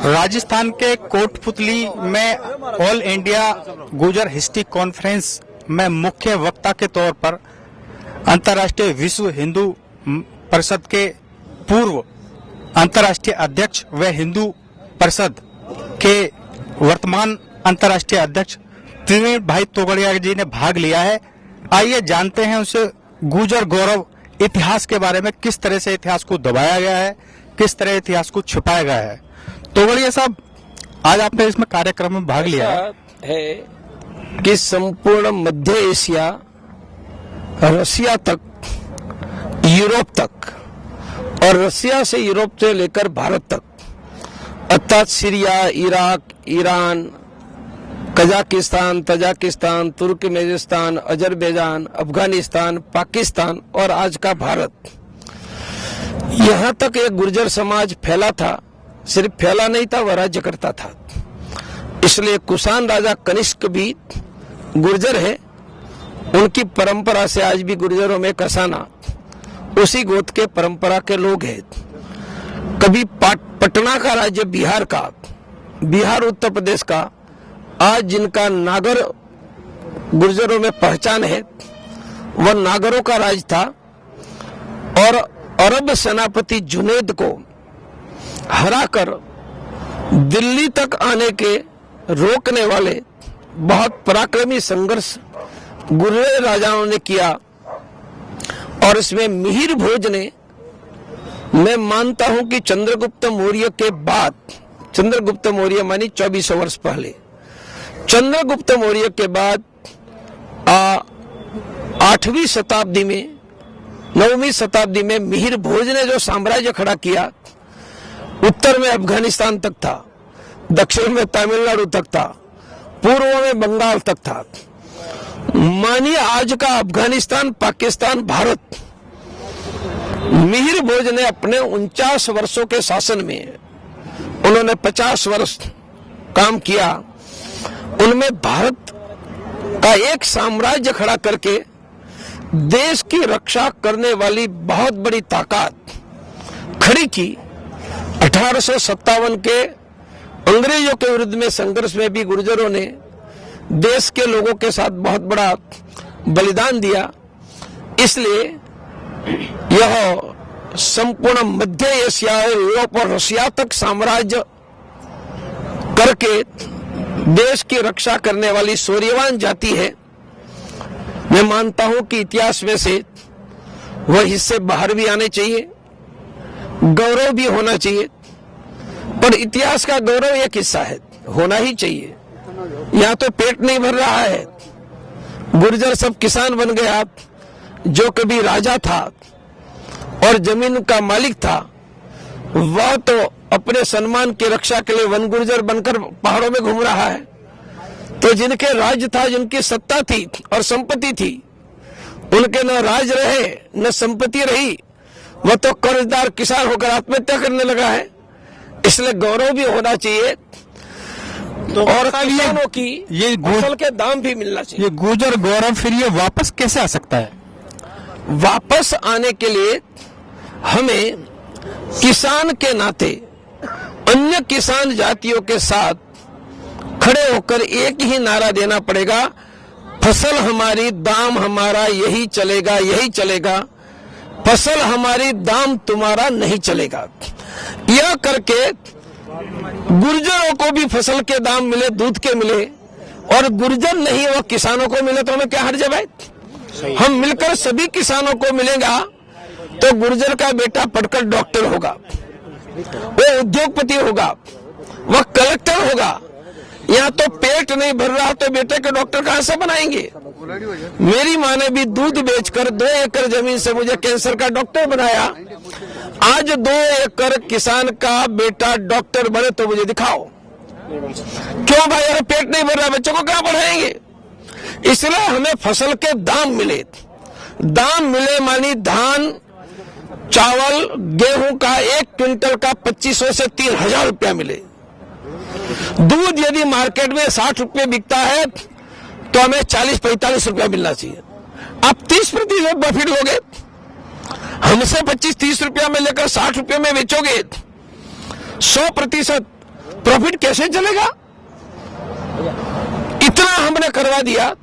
राजस्थान के कोटपुतली में all India Gurjar history conference में मुख्य वक्ता के तौर पर अंतर्राष्ट्रीय विश्व हिंदू परिषद के पूर्व अंतर्राष्ट्रीय अध्यक्ष व हिंदू परिषद के वर्तमान अंतर्राष्ट्रीय अध्यक्ष प्रवीण भाई तोगड़िया जी ने भाग लिया है। आइए जानते हैं उनसे गुर्जर गौरव इतिहास के बारे में, किस तरह से इतिहास को दबाया गया है, किस तरह इतिहास को छुपाया गया है। तोगड़िया साहब, आज आपने इसमें कार्यक्रम में भाग लिया है कि संपूर्ण मध्य एशिया, रसिया तक, यूरोप तक और रसिया से यूरोप से लेकर भारत तक, अर्थात Syria, Iraq, Iran, Kazakhstan, Tajikistan, Turkmenistan, Azerbaijan, Afghanistan, Pakistan और आज का भारत, यहाँ तक एक गुर्जर समाज फैला था। सिर्फ फैला नहीं था, वह राज्य करता था। इसलिए कुषाण राजा कनिष्क भी गुर्जर है। उनकी परंपरा से आज भी गुर्जरों में कसाना उसी गोत्र के परंपरा के लोग हैं। कभी पटना का राज्य बिहार का, बिहार उत्तर प्रदेश का, आज जिनका नागर गुर्जरों में पहचान है, वह नागरों का राज था। और अरब सेनापति जुनैद को हराकर दिल्ली तक आने के रोकने वाले बहुत पराक्रमी संघर्ष गुर्जर राजाओं ने किया। और इसमें मिहिर भोज ने, मैं मानता हूं कि चंद्रगुप्त मौर्य के बाद, चंद्रगुप्त मौर्य मानी 2400 वर्ष पहले, चंद्रगुप्त मौर्य के बाद 8वीं शताब्दी में, 9वीं शताब्दी में मिहिर भोज ने जो साम्राज्य खड़ा किया, उत्तर में अफगानिस्तान तक था, दक्षिण में तमिलनाडु तक था, पूर्व में बंगाल तक था। मानिए आज का अफगानिस्तान, पाकिस्तान, भारत, मिहिर भोज ने अपने 49 वर्षों के शासन में, उन्होंने 50 वर्ष काम किया। उनमें भारत का एक साम्राज्य खड़ा करके देश की रक्षा करने वाली बहुत बड़ी ताकत खड़ी की। 1857 के अंग्रेजों के विरुद्ध में संघर्ष में भी गुर्जरों ने देश के लोगों के साथ बहुत बड़ा बलिदान दिया। इसलिए यह संपूर्ण मध्य एशिया, यूरोप और रसिया तक साम्राज्य करके देश की रक्षा करने वाली शौर्यवान जाति है। मैं मानता हूं कि इतिहास में से वह हिस्से बाहर भी आने चाहिए, गौरव भी होना चाहिए। पर इतिहास का गौरव एक हिस्सा है, होना ही चाहिए। यहाँ तो पेट नहीं भर रहा है। गुर्जर सब किसान बन गया। जो कभी राजा था और जमीन का मालिक था, वह तो अपने सम्मान की रक्षा के लिए वन गुर्जर बनकर पहाड़ों में घूम रहा है। तो जिनके राज था, जिनकी सत्ता थी और संपत्ति थी, उनके न राज रहे न संपत्ति रही, वह तो कर्जदार किसान होकर आत्महत्या करने लगा है। इसलिए गौरव भी होना चाहिए तो और किसानों की ये फसल के दाम भी मिलना चाहिए। ये गुर्जर गौरव फिर ये वापस कैसे आ सकता है? वापस आने के लिए हमें किसान के नाते अन्य किसान जातियों के साथ खड़े होकर एक ही नारा देना पड़ेगा, फसल हमारी, दाम हमारा, यही चलेगा, यही चलेगा। फसल हमारी, दाम तुम्हारा नहीं चलेगा। यह करके गुर्जरों को भी फसल के दाम मिले, दूध के मिले, और गुर्जर नहीं वो किसानों को मिले तो हमें क्या हर्ज है भाई? हम मिलकर सभी किसानों को मिलेगा तो गुर्जर का बेटा पढ़कर डॉक्टर होगा, वो उद्योगपति होगा, वह कलेक्टर होगा। यहाँ तो पेट नहीं भर रहा तो बेटे के डॉक्टर कहां से बनाएंगे? मेरी माँ ने भी दूध बेचकर 2 एकड़ जमीन से मुझे कैंसर का डॉक्टर बनाया। आज 2 एकड़ किसान का बेटा डॉक्टर बने तो मुझे दिखाओ। क्यों भाई? अरे पेट नहीं भर रहा, बच्चों को क्या पढ़ाएंगे? इसलिए हमें फसल के दाम मिले। दाम मिले मानी धान, चावल, गेहूं का 1 क्विंटल का 2500 से 3000 रुपया मिले। दूध यदि मार्केट में 60 रुपये बिकता है तो हमें 40-45 रुपया मिलना चाहिए। आप 30% प्रॉफिट लोगे, हमसे 25-30 रुपया में लेकर 60 रुपये में बेचोगे। 100% प्रॉफिट कैसे चलेगा? इतना हमने करवा दिया,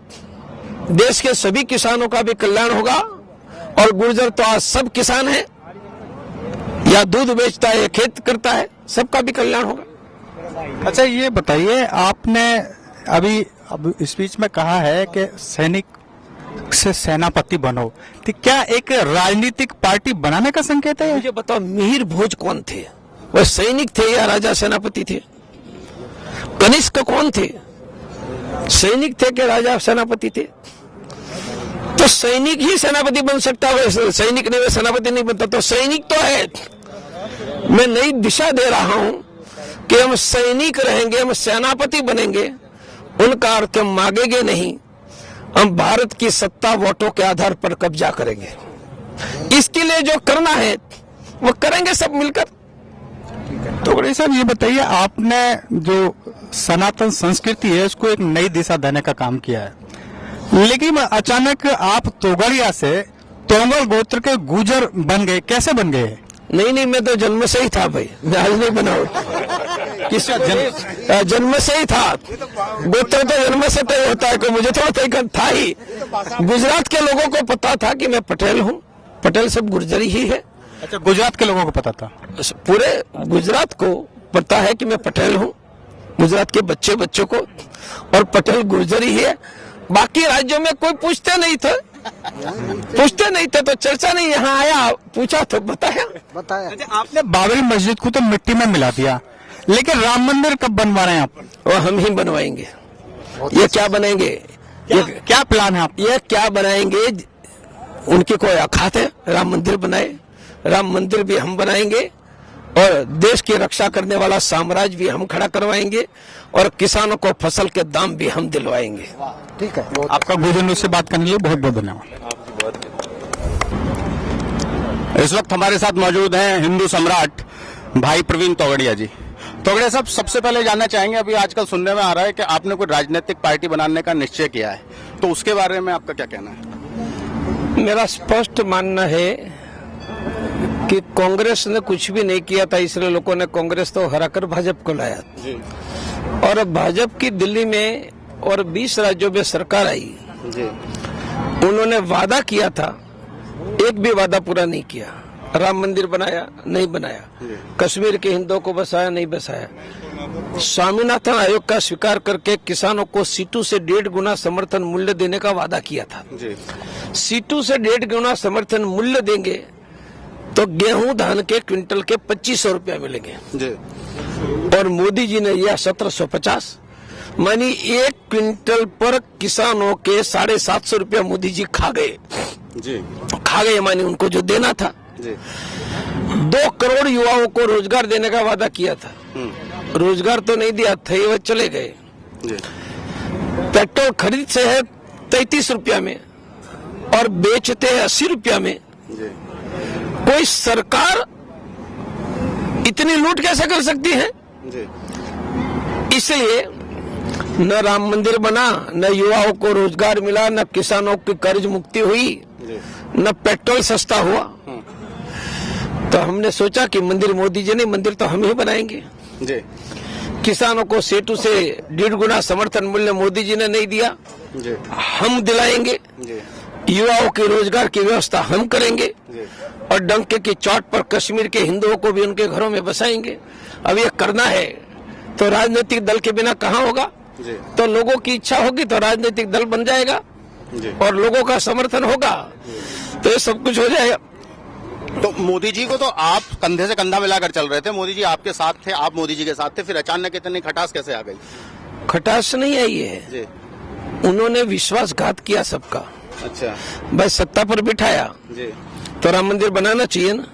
देश के सभी किसानों का भी कल्याण होगा। और गुर्जर तो आज सब किसान है, या दूध बेचता है या खेत करता है, सबका भी कल्याण होगा। अच्छा, ये बताइए, आपने अभी स्पीच में कहा है कि सैनिक से सेनापति बनो, तो क्या एक राजनीतिक पार्टी बनाने का संकेत है? मुझे बताओ, मिहिर भोज कौन थे? वह सैनिक थे या राजा सेनापति थे? कनिष्क कौन थे? सैनिक थे कि राजा सेनापति थे? तो सैनिक ही सेनापति बन सकता है, सैनिक नहीं, सेनापति नहीं बनता। तो सैनिक तो है। मैं नई दिशा दे रहा हूं कि हम सैनिक रहेंगे, हम सेनापति बनेंगे। उनका अर्थ हम मांगेंगे नहीं, हम भारत की सत्ता वोटों के आधार पर कब्जा करेंगे। इसके लिए जो करना है वो करेंगे सब मिलकर। तो बड़े साहब, ये बताइए, आपने जो सनातन संस्कृति है उसको एक नई दिशा देने का काम किया है, लेकिन अचानक आप तोगड़िया से तोंगल गोत्र के गुजर बन गए, कैसे बन गए? नहीं, मैं तो जन्म से ही था भाई, मैं आज नहीं बना। किसका जन्म से ही था। गोत्र तो जन्म से तय होता है, कोई मुझे थोड़ा तय था ही। गुजरात के लोगों को पता था कि मैं पटेल हूँ, पटेल सब गुर्जरी ही है। अच्छा, गुजरात के लोगों को पता था? पूरे गुजरात को पता है कि मैं पटेल हूँ, गुजरात के बच्चों को, और पटेल गुर्जरी ही है। बाकी राज्यों में कोई पूछते नहीं थे, तो चर्चा नहीं, यहाँ आया, पूछा तो बताया। अच्छा, आपने बाबरी मस्जिद को तो मिट्टी में मिला दिया, लेकिन राम मंदिर कब बनवा रहे हैं आप? वो हम ही बनवाएंगे। ये क्या बनाएंगे? क्या प्लान है आप? ये क्या बनाएंगे? उनकी कोई औकात है राम मंदिर बनाए? राम मंदिर भी हम बनाएंगे, और देश की रक्षा करने वाला साम्राज्य भी हम खड़ा करवाएंगे, और किसानों को फसल के दाम भी हम दिलवाएंगे। ठीक है, आपका गुजर न्यूज से बात करने के लिए बहुत बहुत धन्यवाद। इस वक्त हमारे साथ मौजूद हैं हिंदू सम्राट भाई प्रवीण तोगड़िया जी। तोगड़िया साहब, सबसे पहले जानना चाहेंगे, अभी आजकल सुनने में आ रहा है कि आपने कोई राजनीतिक पार्टी बनाने का निश्चय किया है, तो उसके बारे में आपका क्या कहना है? मेरा स्पष्ट मानना है कि कांग्रेस ने कुछ भी नहीं किया था, इसलिए लोगों ने कांग्रेस तो हराकर भाजपा को लाया जी। और अब भाजपा की दिल्ली में और 20 राज्यों में सरकार आई जी। उन्होंने वादा किया था, एक भी वादा पूरा नहीं किया। राम मंदिर बनाया, नहीं बनाया। कश्मीर के हिंदुओं को बसाया, नहीं बसाया। स्वामीनाथन आयोग का स्वीकार करके किसानों को सीटू से 1.5 गुना समर्थन मूल्य देने का वादा किया था जी। सीटू से 1.5 गुना समर्थन मूल्य देंगे तो गेहूं धान के क्विंटल के 2500 रुपया मिलेंगे जी। और मोदी जी ने यह 1750, मानी 1 क्विंटल पर किसानों के 750 रुपया मोदी जी खा गए जी। खा गए मानी उनको जो देना था जी। 2 करोड़ युवाओं को रोजगार देने का वादा किया था, रोजगार तो नहीं दिया था, ये चले गए। पेट्रोल खरीद से है 33 रुपया में और बेचते हैं 80 रुपया में। कोई सरकार इतनी लूट कैसे कर सकती है? इसलिए न राम मंदिर बना, न युवाओं को रोजगार मिला, न किसानों की कर्ज मुक्ति हुई, न पेट्रोल सस्ता हुआ। तो हमने सोचा कि मंदिर मोदी जी ने, मंदिर तो हम ही बनाएंगे जी। किसानों को सेतु से 1.5 गुना समर्थन मूल्य मोदी जी ने नहीं दिया जी। हम दिलाएंगे जी। युवाओं के रोजगार की व्यवस्था हम करेंगे जी। और डंके की चोट पर कश्मीर के हिंदुओं को भी उनके घरों में बसाएंगे। अब ये करना है तो राजनीतिक दल के बिना कहाँ होगा जी। तो लोगों की इच्छा होगी तो राजनीतिक दल बन जाएगा जी। और लोगों का समर्थन होगा तो ये सब कुछ हो जाएगा। तो मोदी जी को तो आप कंधे से कंधा मिलाकर चल रहे थे, मोदी जी आपके साथ थे, आप मोदी जी के साथ थे, फिर अचानक इतनी खटास कैसे आ गई? खटास नहीं आई है जी। उन्होंने विश्वासघात किया सबका। अच्छा, भाई सत्ता पर बिठाया जी। तो राम मंदिर बनाना चाहिए ना,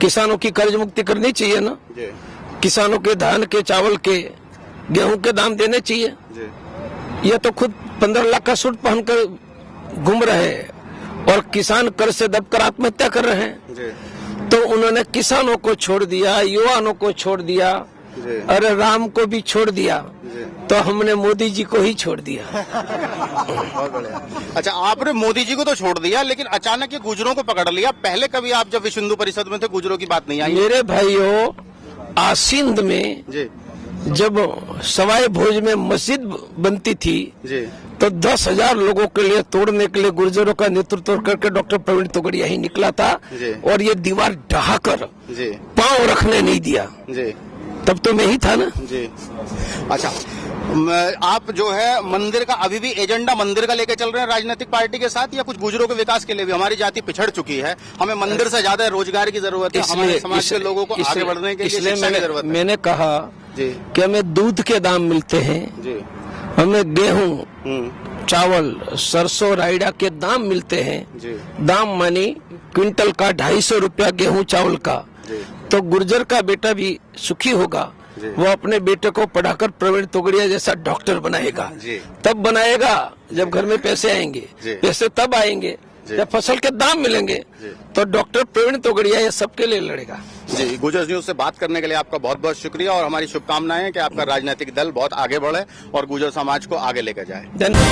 किसानों की कर्ज मुक्ति करनी चाहिए ना जी। किसानों के धान के, चावल के, गेहूं के दाम देने चाहिए जी। ये तो खुद 15 लाख का सूट पहनकर घूम रहे हैं और किसान कर्ज से दबकर आत्महत्या कर रहे हैं जी। तो उन्होंने किसानों को छोड़ दिया, युवाओं को छोड़ दिया, अरे राम को भी छोड़ दिया, तो हमने मोदी जी को ही छोड़ दिया। बहुत बढ़िया। अच्छा, आपने मोदी जी को तो छोड़ दिया, लेकिन अचानक ये गुजरों को पकड़ लिया। पहले कभी आप जब विश्व हिंदू परिषद में थे गुजरों की बात नहीं आई? मेरे भाइयों, आसिंद में जी जब सवाई भोज में मस्जिद बनती थी जी तो 10,000 लोगों के लिए तोड़ने के लिए गुर्जरों का नेतृत्व करके डॉक्टर प्रवीण तोगड़िया ही निकला था जी। और ये दीवार ढहाकर जी पांव रखने नहीं दिया। जी तब तो मैं ही था ना। जी। अच्छा, आप जो है मंदिर का अभी भी एजेंडा मंदिर का लेके चल रहे हैं राजनीतिक पार्टी के साथ, या कुछ गुजरों के विकास के लिए भी? हमारी जाति पिछड़ चुकी है, हमें मंदिर से ज्यादा रोजगार की जरूरत है, हमारे समाज के लोगों को आगे बढ़ने के लिए शिक्षा की जरूरत है। मैंने कहा जी कि हमें दूध के दाम मिलते हैं, जी हमें गेहूं, चावल, सरसों, रायडा के दाम मिलते हैं। जी दाम मानी क्विंटल का 250 रुपया गेहूं चावल का। जी तो गुर्जर का बेटा भी सुखी होगा, जी। वो अपने बेटे को पढ़ाकर प्रवीण तोगड़िया जैसा डॉक्टर बनाएगा। जी। तब बनाएगा जब घर में पैसे आएंगे। जी। पैसे तब आएंगे जी। जब फसल के दाम मिलेंगे। जी। तो डॉक्टर प्रवीण तोगड़िया ये सबके लिए लड़ेगा। जी, गुजर न्यूज से बात करने के लिए आपका बहुत बहुत शुक्रिया, और हमारी शुभकामनाएं हैं कि आपका राजनीतिक दल बहुत आगे बढ़े और गुजर समाज को आगे लेकर जाए। धन्यवाद।